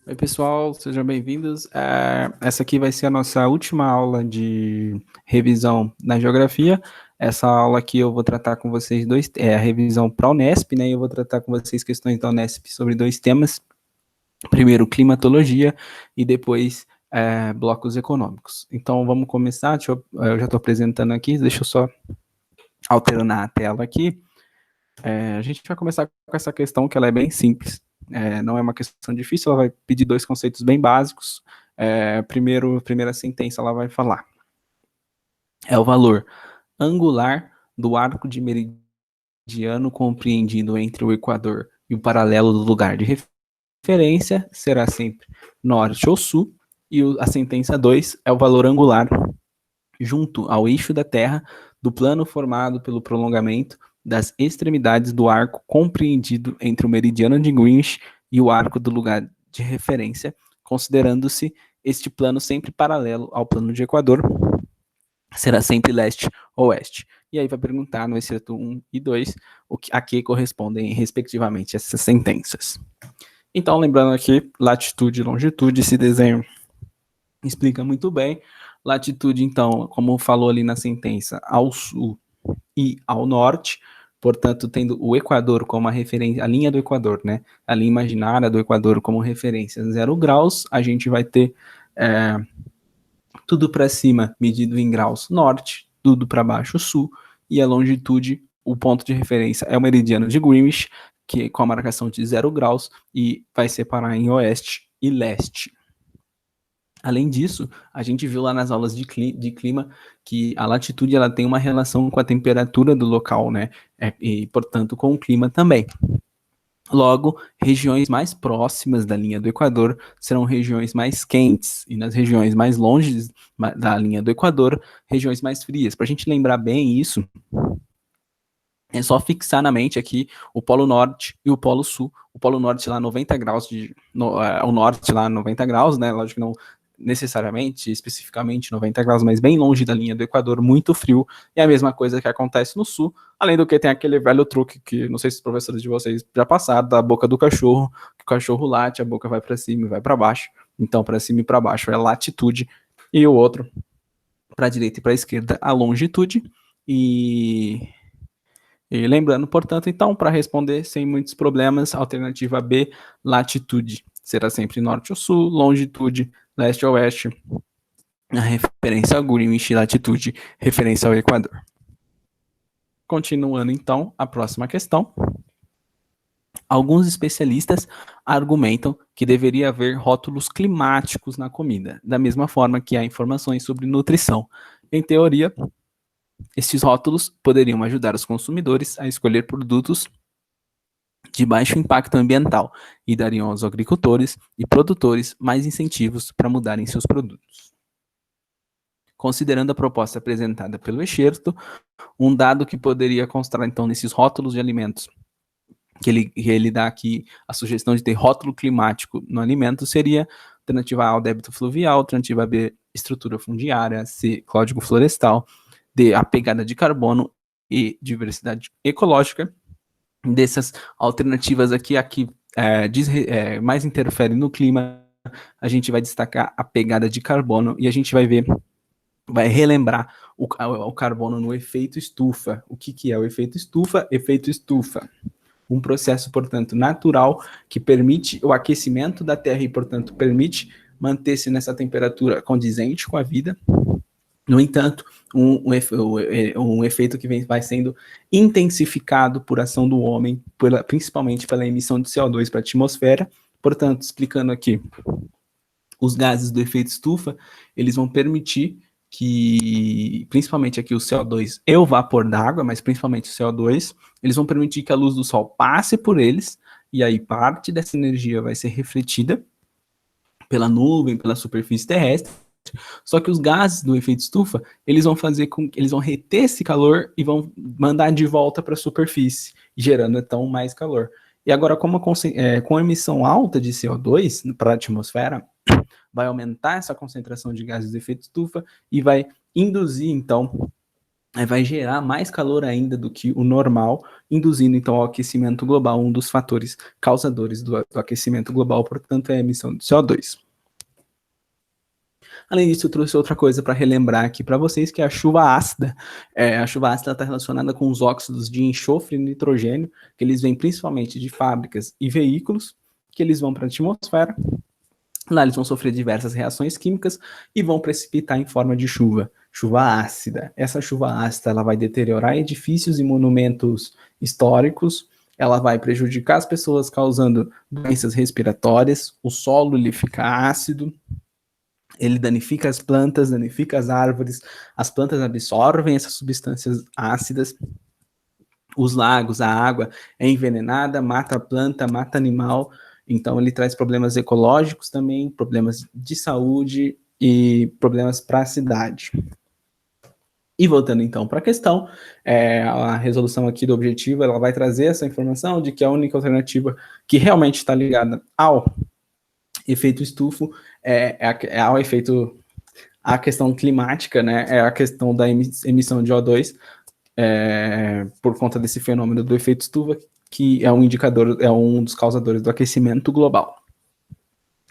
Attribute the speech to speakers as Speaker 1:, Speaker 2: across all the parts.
Speaker 1: Oi, pessoal, sejam bem-vindos. Essa aqui vai ser a nossa última aula de revisão na geografia. Essa aula aqui eu vou tratar com vocês a revisão para a Unesp, né? E eu vou tratar com vocês questões da Unesp sobre dois temas. Primeiro, climatologia e depois blocos econômicos. Então, vamos começar. Eu já estou apresentando aqui, deixa eu só alternar a tela aqui. A gente vai começar com essa questão que ela é bem simples. Não é uma questão difícil, ela vai pedir dois conceitos bem básicos. Primeira sentença ela vai falar. É o valor angular do arco de meridiano compreendido entre o equador e o paralelo do lugar de referência será sempre norte ou sul. E a sentença 2 é o valor angular junto ao eixo da Terra do plano formado pelo prolongamento das extremidades do arco compreendido entre o meridiano de Greenwich e o arco do lugar de referência, considerando-se este plano sempre paralelo ao plano de Equador, será sempre leste-oeste. E aí vai perguntar no excerto 1 e 2 a que correspondem, respectivamente, essas sentenças. Então, lembrando aqui, latitude e longitude, esse desenho explica muito bem. Latitude, então, como falou ali na sentença, ao sul e ao norte, portanto, tendo o Equador como a referência, a linha do Equador, né? A linha imaginária do Equador como referência 0 graus, a gente vai ter tudo para cima medido em graus norte, tudo para baixo sul, e a longitude, o ponto de referência é o meridiano de Greenwich, que com a marcação de 0 graus, e vai separar em oeste e leste. Além disso, a gente viu lá nas aulas de clima que a latitude ela tem uma relação com a temperatura do local, né? E, portanto, com o clima também. Logo, regiões mais próximas da linha do Equador serão regiões mais quentes, e nas regiões mais longe da linha do Equador, regiões mais frias. Para a gente lembrar bem isso, é só fixar na mente aqui o Polo Norte e o Polo Sul. O Polo Norte lá 90 graus, o Norte lá 90 graus, né? Lógico que não necessariamente, especificamente 90 graus, mas bem longe da linha do Equador, muito frio, e a mesma coisa que acontece no sul, além do que tem aquele velho truque que não sei se os professores de vocês já passaram, da boca do cachorro, que o cachorro late, a boca vai para cima e vai para baixo, então para cima e para baixo é latitude, e o outro para a direita e para a esquerda a longitude, e lembrando, portanto, então, para responder sem muitos problemas, alternativa B, latitude. Será sempre norte ou sul, longitude, leste ou oeste. A referência ao Greenwich, latitude, referência ao Equador. Continuando, então, a próxima questão. Alguns especialistas argumentam que deveria haver rótulos climáticos na comida, da mesma forma que há informações sobre nutrição. Em teoria, estes rótulos poderiam ajudar os consumidores a escolher produtos de baixo impacto ambiental e dariam aos agricultores e produtores mais incentivos para mudarem seus produtos. Considerando a proposta apresentada pelo excerto, um dado que poderia constar então nesses rótulos de alimentos, que ele dá aqui a sugestão de ter rótulo climático no alimento, seria alternativa A, o débito fluvial, alternativa B, estrutura fundiária, C, código florestal, D, a pegada de carbono e diversidade ecológica. Dessas alternativas aqui, mais interfere no clima, a gente vai destacar a pegada de carbono e a gente vai relembrar o carbono no efeito estufa. O que é o efeito estufa? Efeito estufa. Um processo, portanto, natural que permite o aquecimento da Terra e, portanto, permite manter-se nessa temperatura condizente com a vida. No entanto, um efeito que vai sendo intensificado por ação do homem, principalmente pela emissão de CO2 para a atmosfera. Portanto, explicando aqui, os gases do efeito estufa, eles vão permitir que, principalmente aqui o CO2 e o vapor d'água, mas principalmente o CO2, eles vão permitir que a luz do sol passe por eles, e aí parte dessa energia vai ser refletida pela nuvem, pela superfície terrestre. Só que os gases do efeito estufa, eles vão reter esse calor e vão mandar de volta para a superfície, gerando então mais calor. E agora, com a emissão alta de CO2 para a atmosfera, vai aumentar essa concentração de gases de efeito estufa e vai induzir então vai gerar mais calor ainda do que o normal, induzindo então ao aquecimento global, um dos fatores causadores do aquecimento global, portanto, é a emissão de CO2. Além disso, eu trouxe outra coisa para relembrar aqui para vocês, que é a chuva ácida. A chuva ácida está relacionada com os óxidos de enxofre e nitrogênio, que eles vêm principalmente de fábricas e veículos, que eles vão para a atmosfera. Lá eles vão sofrer diversas reações químicas e vão precipitar em forma de chuva, chuva ácida. Essa chuva ácida ela vai deteriorar edifícios e monumentos históricos, ela vai prejudicar as pessoas causando doenças respiratórias, o solo ele fica ácido, ele danifica as plantas, danifica as árvores, as plantas absorvem essas substâncias ácidas, os lagos, a água é envenenada, mata a planta, mata animal, então ele traz problemas ecológicos também, problemas de saúde e problemas para a cidade. E voltando então para a questão, a resolução aqui do objetivo, ela vai trazer essa informação de que a única alternativa que realmente está ligada ao efeito estufo ao efeito, a questão climática, né, é a questão da emissão de O2, por conta desse fenômeno do efeito estufa, que é um indicador, é um dos causadores do aquecimento global.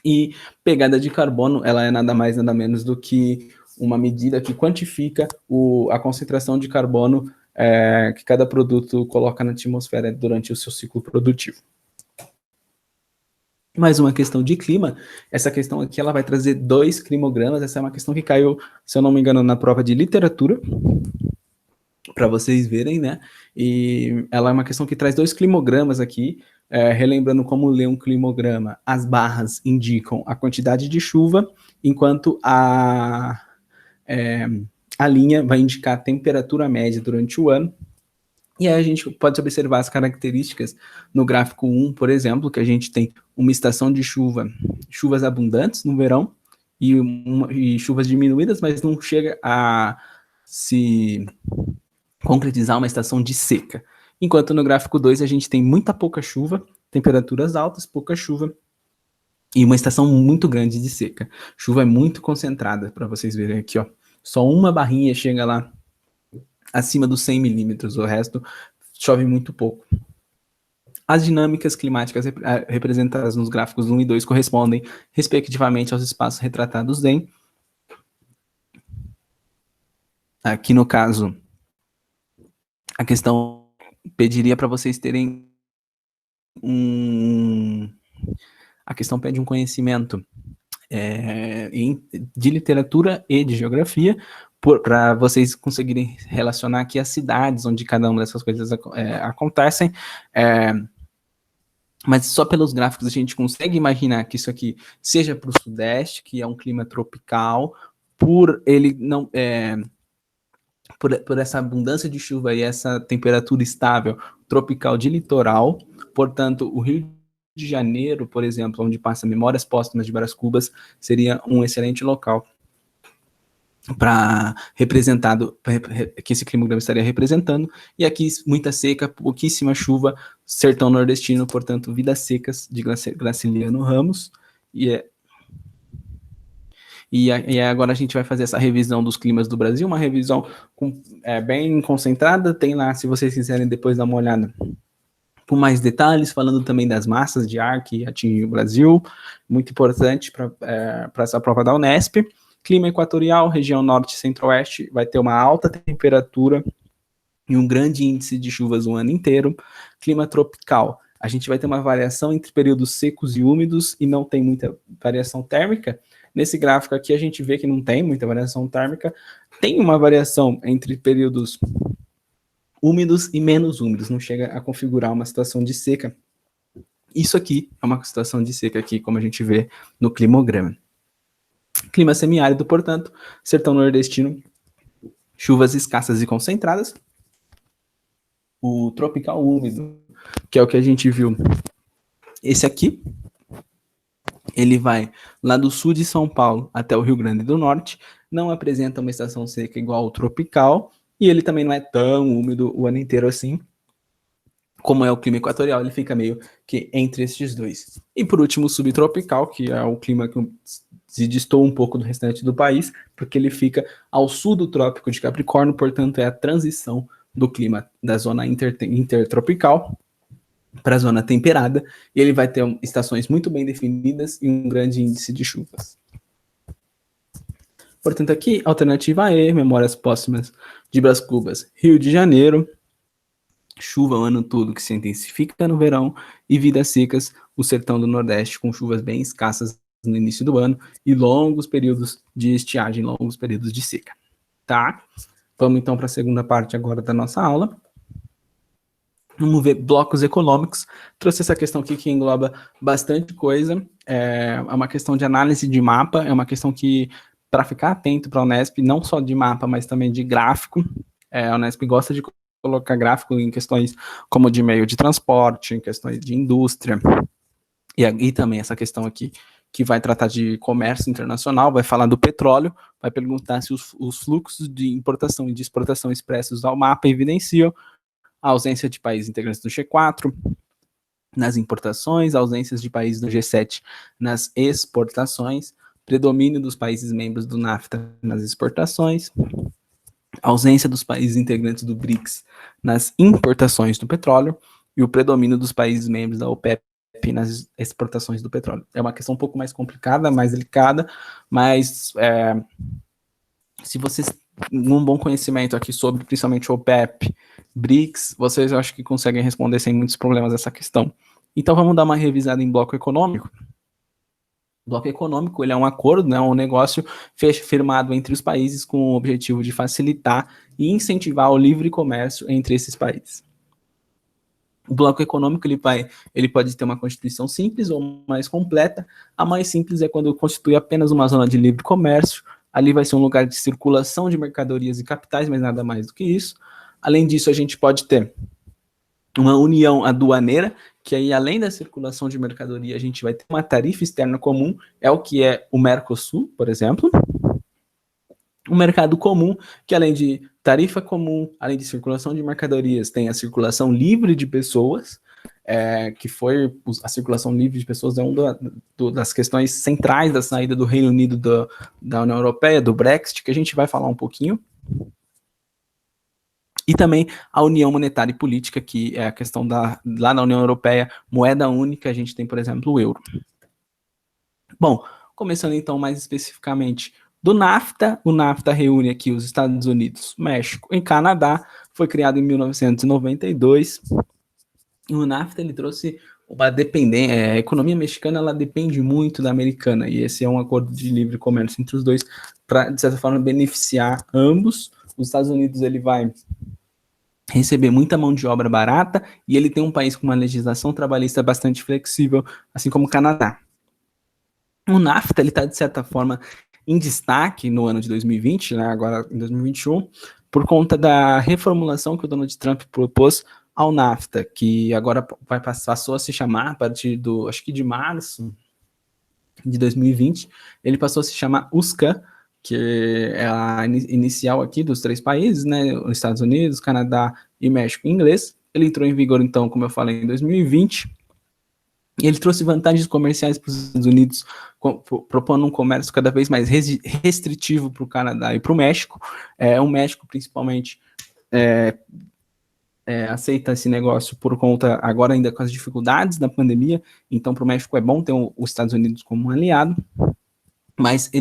Speaker 1: E pegada de carbono, ela é nada mais, nada menos do que uma medida que quantifica a concentração de carbono que cada produto coloca na atmosfera durante o seu ciclo produtivo. Mais uma questão de clima, essa questão aqui ela vai trazer 2 climogramas, essa é uma questão que caiu, se eu não me engano, na prova de literatura, para vocês verem, né? E ela é uma questão que traz 2 climogramas aqui, relembrando como ler um climograma. As barras indicam a quantidade de chuva, enquanto a linha vai indicar a temperatura média durante o ano. E aí a gente pode observar as características no gráfico 1, por exemplo, que a gente tem uma estação de chuva, chuvas abundantes no verão, e chuvas diminuídas, mas não chega a se concretizar uma estação de seca. Enquanto no gráfico 2 a gente tem muita pouca chuva, temperaturas altas, pouca chuva, e uma estação muito grande de seca. Chuva é muito concentrada, para vocês verem aqui, ó. Só uma barrinha chega lá acima dos 100 milímetros, o resto chove muito pouco. As dinâmicas climáticas representadas nos gráficos 1 e 2 correspondem, respectivamente, aos espaços retratados em... Aqui, no caso, a questão pediria para vocês terem a questão pede um conhecimento de literatura e de geografia, para vocês conseguirem relacionar aqui as cidades onde cada uma dessas coisas acontecem, mas só pelos gráficos a gente consegue imaginar que isso aqui seja para o Sudeste, que é um clima tropical, por ele não... por essa abundância de chuva e essa temperatura estável tropical de litoral, portanto, o Rio de Janeiro, por exemplo, onde passa Memórias Póstumas de Brás Cubas, seria um excelente local para representado, que esse climograma estaria representando, e aqui muita seca, pouquíssima chuva, sertão nordestino, portanto, vidas secas, de Graciliano Ramos, e agora a gente vai fazer essa revisão dos climas do Brasil, uma revisão bem concentrada, tem lá, se vocês quiserem depois dar uma olhada, com mais detalhes, falando também das massas de ar que atingem o Brasil, muito importante para essa prova da Unesp. Clima equatorial, região norte e centro-oeste, vai ter uma alta temperatura e um grande índice de chuvas o ano inteiro. Clima tropical, a gente vai ter uma variação entre períodos secos e úmidos e não tem muita variação térmica. Nesse gráfico aqui a gente vê que não tem muita variação térmica, tem uma variação entre períodos úmidos e menos úmidos, não chega a configurar uma situação de seca. Isso aqui é uma situação de seca aqui, como a gente vê no climograma. Clima semiárido, portanto, sertão nordestino, chuvas escassas e concentradas. O tropical úmido, que é o que a gente viu, esse aqui, ele vai lá do sul de São Paulo até o Rio Grande do Norte, não apresenta uma estação seca igual ao tropical, e ele também não é tão úmido o ano inteiro assim, como é o clima equatorial, ele fica meio que entre estes dois. E por último, o subtropical, que é o clima que se destoa um pouco do restante do país, porque ele fica ao sul do Trópico de Capricórnio, portanto é a transição do clima da zona intertropical para a zona temperada, e ele vai ter estações muito bem definidas e um grande índice de chuvas. Portanto, aqui, alternativa E, Memórias Póstumas de Brás Cubas, Rio de Janeiro, chuva o ano todo que se intensifica no verão, e vidas secas, o sertão do Nordeste, com chuvas bem escassas no início do ano, e longos períodos de estiagem, longos períodos de seca. Tá? Vamos então para a segunda parte agora da nossa aula. Vamos ver blocos econômicos. Trouxe essa questão aqui que engloba bastante coisa. É uma questão de análise de mapa, é uma questão que, para ficar atento para a Unesp, não só de mapa, mas também de gráfico. A Unesp gosta de colocar gráfico em questões como de meio de transporte, em questões de indústria. E também essa questão aqui, que vai tratar de comércio internacional, vai falar do petróleo, vai perguntar se os fluxos de importação e de exportação expressos ao mapa evidenciam a ausência de países integrantes do G4 nas importações, ausências de países do G7 nas exportações, predomínio dos países membros do NAFTA nas exportações, ausência dos países integrantes do BRICS nas importações do petróleo e o predomínio dos países membros da OPEP nas exportações do petróleo. É uma questão um pouco mais complicada, mais delicada, mas se vocês um bom conhecimento aqui sobre principalmente o OPEP, BRICS, vocês eu acho que conseguem responder sem muitos problemas essa questão. Então vamos dar uma revisada em bloco econômico. O bloco econômico, ele é um acordo, né, um negócio firmado entre os países com o objetivo de facilitar e incentivar o livre comércio entre esses países. O bloco econômico ele pode ter uma constituição simples ou mais completa. A mais simples é quando constitui apenas uma zona de livre comércio. Ali vai ser um lugar de circulação de mercadorias e capitais, mas nada mais do que isso. Além disso, a gente pode ter uma união aduaneira, que aí, além da circulação de mercadoria, a gente vai ter uma tarifa externa comum, é o que é o Mercosul, por exemplo. Um mercado comum, que além de tarifa comum, além de circulação de mercadorias, tem a circulação livre de pessoas, que foi a circulação livre de pessoas é uma das questões centrais da saída do Reino Unido da União Europeia, do Brexit, que a gente vai falar um pouquinho. E também a União Monetária e Política, que é a questão lá na União Europeia, moeda única, a gente tem, por exemplo, o euro. Bom, começando então mais especificamente do NAFTA, o NAFTA reúne aqui os Estados Unidos, México e Canadá, foi criado em 1992, e o NAFTA ele trouxe uma dependência, a economia mexicana ela depende muito da americana, e esse é um acordo de livre comércio entre os dois, para, de certa forma, beneficiar ambos. Os Estados Unidos ele vai receber muita mão de obra barata, e ele tem um país com uma legislação trabalhista bastante flexível, assim como o Canadá. O NAFTA ele está, de certa forma, em destaque no ano de 2020, né, agora em 2021, por conta da reformulação que o Donald Trump propôs ao NAFTA, que agora passou a se chamar, a partir acho que de março de 2020, ele passou a se chamar USCA, que é a inicial aqui dos três países, né, os Estados Unidos, Canadá e México em inglês. Ele entrou em vigor, então, como eu falei, em 2020, e ele trouxe vantagens comerciais para os Estados Unidos, propondo um comércio cada vez mais restritivo para o Canadá e para o México. O México, principalmente, aceita esse negócio por conta, agora ainda com as dificuldades da pandemia, então para o México é bom ter os Estados Unidos como um aliado, mas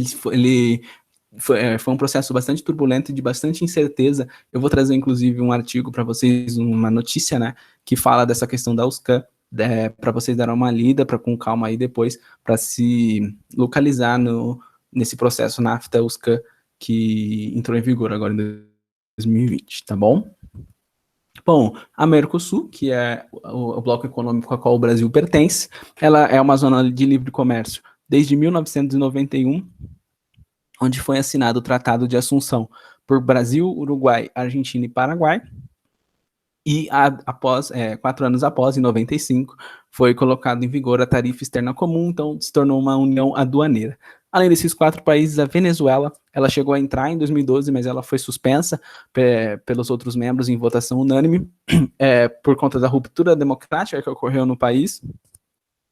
Speaker 1: foi um processo bastante turbulento e de bastante incerteza. Eu vou trazer, inclusive, um artigo para vocês, uma notícia, né, que fala dessa questão da USCAN, para vocês darem uma lida, com calma aí depois, para se localizar nesse processo NAFTA-USCAN que entrou em vigor agora em 2020, tá bom? Bom, a Mercosul, que é o bloco econômico a qual o Brasil pertence, ela é uma zona de livre comércio desde 1991, onde foi assinado o Tratado de Assunção por Brasil, Uruguai, Argentina e Paraguai. E 4 anos após, em 95, foi colocado em vigor a tarifa externa comum, então se tornou uma união aduaneira. Além desses 4 países, a Venezuela, ela chegou a entrar em 2012, mas ela foi suspensa pelos outros membros em votação unânime, por conta da ruptura democrática que ocorreu no país,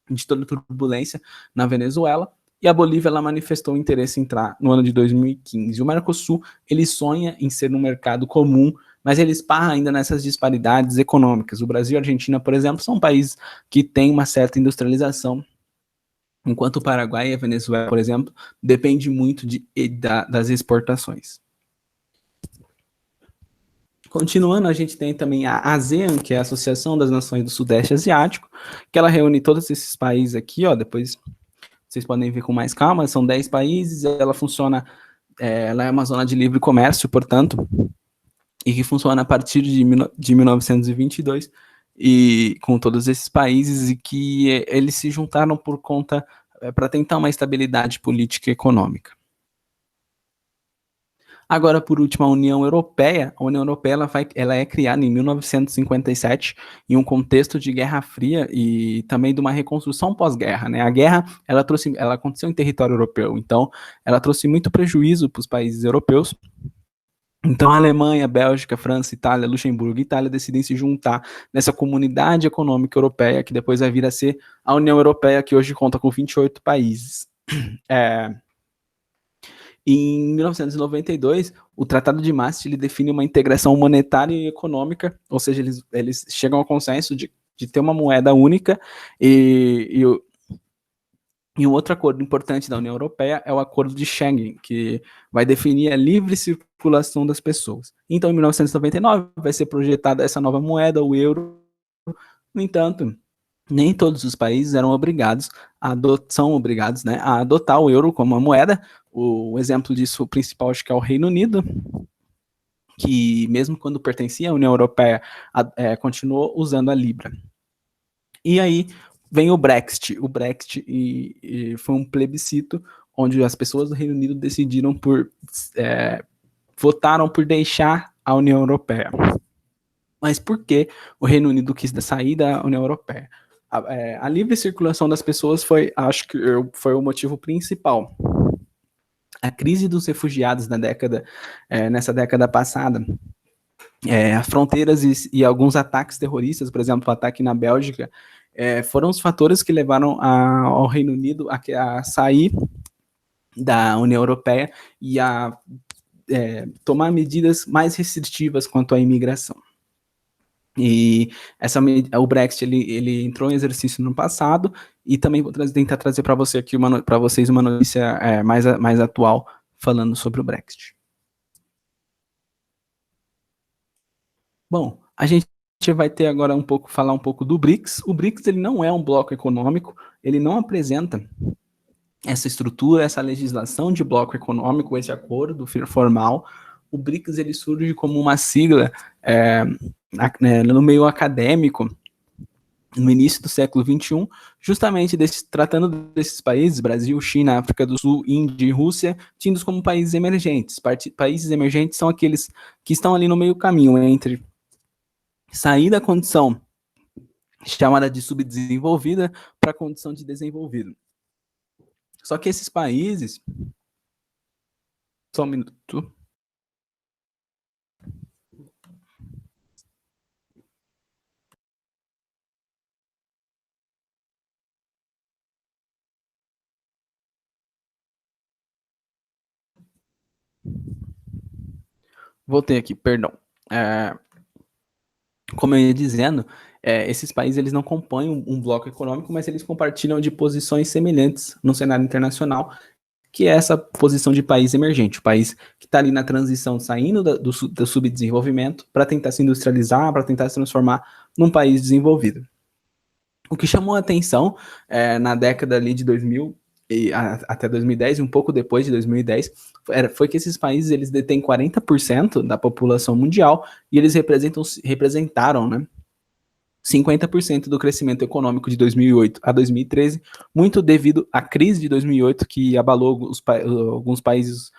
Speaker 1: de toda turbulência na Venezuela. e a Bolívia ela manifestou interesse em entrar no ano de 2015. O Mercosul ele sonha em ser um mercado comum, mas ele esparra ainda nessas disparidades econômicas. O Brasil e a Argentina, por exemplo, são países que têm uma certa industrialização, enquanto o Paraguai e a Venezuela, por exemplo, depende muito das exportações. Continuando, a gente tem também a ASEAN, que é a Associação das Nações do Sudeste Asiático, que ela reúne todos esses países aqui, ó, depois vocês podem ver com mais calma, são 10 países, ela funciona, ela é uma zona de livre comércio, portanto, e que funciona a partir de 1922, e com todos esses países, e que eles se juntaram por conta, para tentar uma estabilidade política e econômica. Agora, por último, a União Europeia. A União Europeia ela é criada em 1957 em um contexto de Guerra Fria e também de uma reconstrução pós-guerra, né? A guerra ela aconteceu em território europeu, então ela trouxe muito prejuízo para os países europeus. Então, a Alemanha, Bélgica, França, Itália, Luxemburgo e Itália decidem se juntar nessa comunidade econômica europeia, que depois vai vir a ser a União Europeia, que hoje conta com 28 países. Em 1992, o Tratado de Maastricht ele define uma integração monetária e econômica, ou seja, eles chegam ao consenso de ter uma moeda única, e um outro acordo importante da União Europeia é o Acordo de Schengen, que vai definir a livre circulação das pessoas. Então, em 1999, vai ser projetada essa nova moeda, o euro. No entanto, nem todos os países são obrigados, né, a adotar o euro como uma moeda. O exemplo disso principal acho que é o Reino Unido, que mesmo quando pertencia à União Europeia, continuou usando a Libra. E aí vem o Brexit. O Brexit foi um plebiscito onde as pessoas do Reino Unido votaram por deixar a União Europeia. Mas por que o Reino Unido quis sair da União Europeia? A livre circulação das pessoas acho que foi o motivo principal. A crise dos refugiados nessa década passada, as fronteiras e alguns ataques terroristas, por exemplo, o ataque na Bélgica, foram os fatores que levaram ao Reino Unido a sair da União Europeia e a tomar medidas mais restritivas quanto à imigração. E o Brexit ele entrou em exercício no passado, e também vou tentar trazer para vocês uma notícia mais atual falando sobre o Brexit. Bom, a gente vai ter agora falar um pouco do BRICS. O BRICS ele não é um bloco econômico, ele não apresenta essa estrutura, essa legislação de bloco econômico, esse acordo formal. O BRICS ele surge como uma sigla no meio acadêmico, no início do século XXI, justamente tratando desses países, Brasil, China, África do Sul, Índia e Rússia, tidos como países emergentes. Países emergentes são aqueles que estão ali no meio caminho entre sair da condição chamada de subdesenvolvida para a condição de desenvolvido. Só que esses países... Só um minuto... Voltei aqui, perdão. Como eu ia dizendo, esses países eles não compõem um bloco econômico, mas eles compartilham de posições semelhantes no cenário internacional, que é essa posição de país emergente, o país que está ali na transição, saindo do subdesenvolvimento para tentar se industrializar, para tentar se transformar num país desenvolvido. O que chamou a atenção na década ali de 2000 até 2010, e um pouco depois de 2010, foi que esses países eles detêm 40% da população mundial e eles representaram, né, 50% do crescimento econômico de 2008 a 2013, muito devido à crise de 2008 que abalou alguns países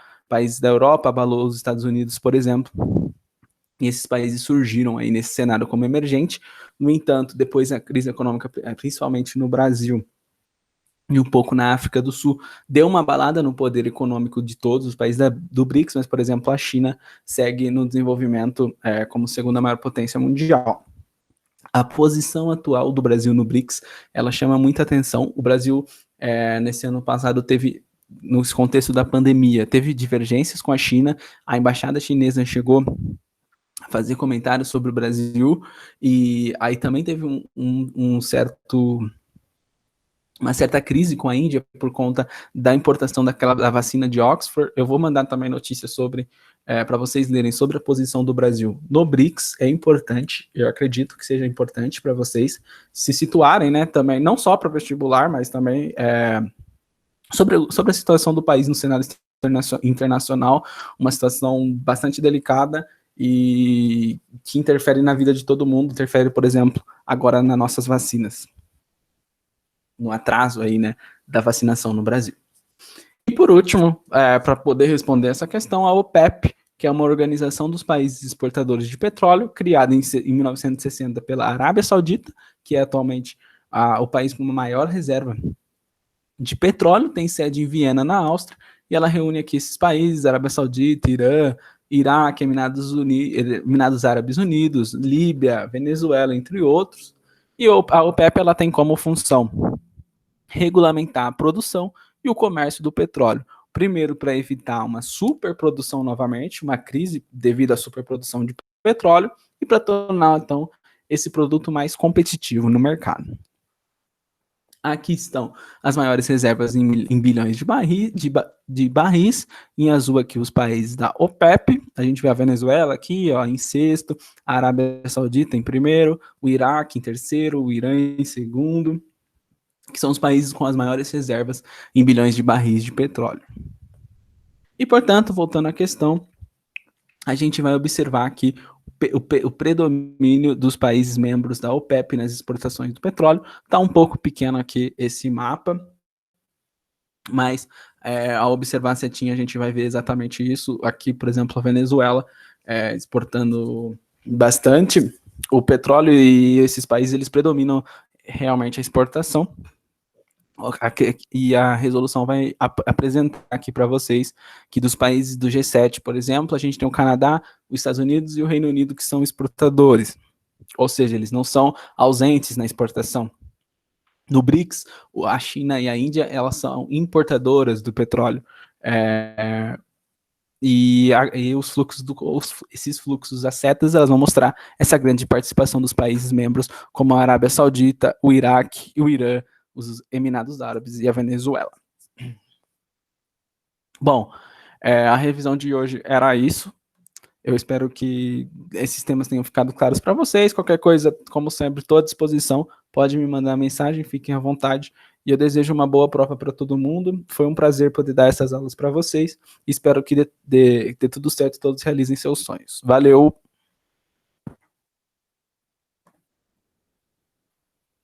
Speaker 1: da Europa, abalou os Estados Unidos, por exemplo. E esses países surgiram aí nesse cenário como emergente. No entanto, depois da crise econômica, principalmente no Brasil e um pouco na África do Sul, deu uma abalada no poder econômico de todos os países do BRICS, mas, por exemplo, a China segue no desenvolvimento como segunda maior potência mundial. A posição atual do Brasil no BRICS, ela chama muita atenção. O Brasil, nesse ano passado, teve, no contexto da pandemia, teve divergências com a China. A embaixada chinesa chegou a fazer comentários sobre o Brasil, e aí também teve uma certa crise com a Índia por conta da importação da vacina de Oxford. Eu vou mandar também notícias sobre, para vocês lerem sobre a posição do Brasil no BRICS. É importante, eu acredito que seja importante para vocês se situarem, né, também, não só para vestibular, mas também sobre a situação do país no cenário internacional, uma situação bastante delicada e que interfere na vida de todo mundo, interfere, por exemplo, agora nas nossas vacinas, no atraso aí, né, da vacinação no Brasil. E por último, para poder responder essa questão, a OPEP, que é uma organização dos países exportadores de petróleo, criada em 1960 pela Arábia Saudita, que é atualmente o país com a maior reserva de petróleo, tem sede em Viena, na Áustria, e ela reúne aqui esses países: Arábia Saudita, Irã, Iraque, Emirados Árabes Unidos, Líbia, Venezuela, entre outros. E a OPEP, ela tem como função regulamentar a produção e o comércio do petróleo. Primeiro, para evitar uma superprodução novamente, uma crise devido à superprodução de petróleo, e para tornar, então, esse produto mais competitivo no mercado. Aqui estão as maiores reservas em bilhões de barris. Em azul aqui os países da OPEP. A gente vê a Venezuela aqui, ó, em sexto, a Arábia Saudita em primeiro, o Iraque em terceiro, o Irã em segundo, que são os países com as maiores reservas em bilhões de barris de petróleo. E, portanto, voltando à questão, a gente vai observar aqui o predomínio dos países membros da OPEP nas exportações do petróleo. Está um pouco pequeno aqui esse mapa, mas ao observar a setinha a gente vai ver exatamente isso. Aqui, por exemplo, a Venezuela exportando bastante o petróleo, e esses países eles predominam realmente a exportação. E a resolução vai apresentar aqui para vocês que dos países do G7, por exemplo, a gente tem o Canadá, os Estados Unidos e o Reino Unido, que são exportadores, ou seja, eles não são ausentes na exportação. No BRICS, a China e a Índia, elas são importadoras do petróleo, e os fluxos esses fluxos, as setas, elas vão mostrar essa grande participação dos países membros, como a Arábia Saudita, o Iraque, o Irã, os Emirados Árabes e a Venezuela. Bom, a revisão de hoje era isso. Eu espero que esses temas tenham ficado claros para vocês. Qualquer coisa, como sempre, estou à disposição. Pode me mandar mensagem, fiquem à vontade. E eu desejo uma boa prova para todo mundo. Foi um prazer poder dar essas aulas para vocês. Espero que dê tudo certo e todos realizem seus sonhos. Valeu!